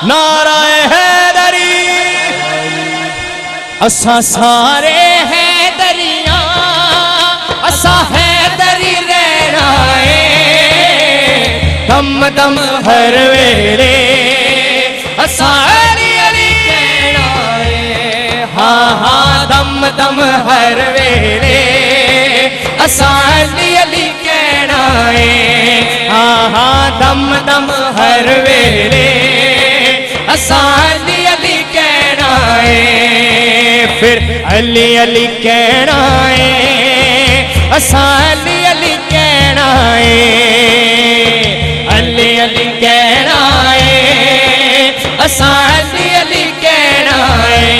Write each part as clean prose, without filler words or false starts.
नाराए हैदरी असा सारे हैदरियां असा हैदरी रहना है दम दम हर वेले असा अली अली कहना है हाँ हाँ दम दम हर वेले असा अली अली कहना है हाँ हाँ दम दम हर वेले असा अली अली कहना है फिर अली अली कहना है असा अली अली कहना है अली अली कहना है असा अली अली कहना है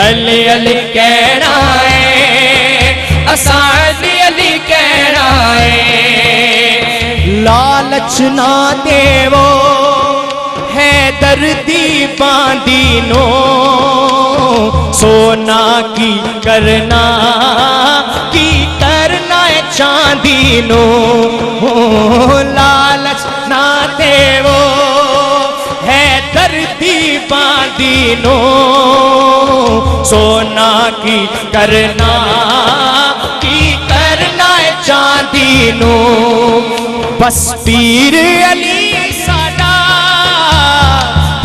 अली अली कहना है असा अली अली कहना है लालच ना देवो है दर्दी बांधी नो सोना की करना है चांदी नो लालच ना देवो है दर्दी बांधी नो सोना की करना है चांदी नो बस पीर अली साडा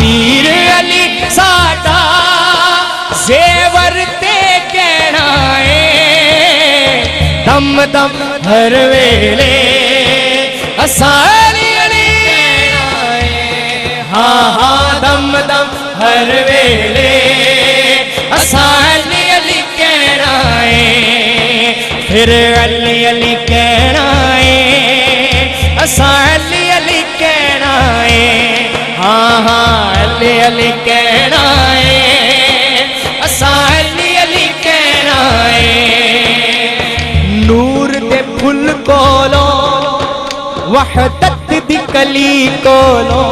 पीर अली साडा जेवर ते कहना है दम दम हर वेले असा अली अली कहना है हाँ हाँ दम दम हर वेले असा अली अली कहना है फिर अली अली कहना है असा अली अली कहना है हाँ हाँ अली अली कहना है असा अली अली कहना है नूर दे फुल कोलो वहदत दी कली कोलो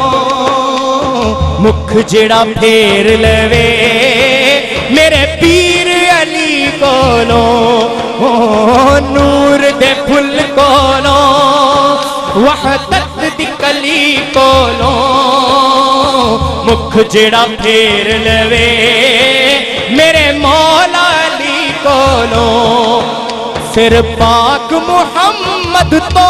मुख जेड़ा फेर लवे मेरे पीर अली कोलो नूर दे फुल कोलो वहदत दी कली कोलो मुख जेड़ा फेर लवे मेरे मौला अली कोलो फिर पाक मुहम्मद तो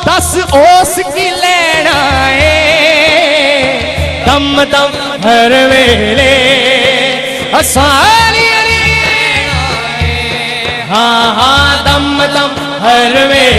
दस ओस की लेना है दम दम हर वेले असा अली अली हाँ हाँ दम दम हर वेले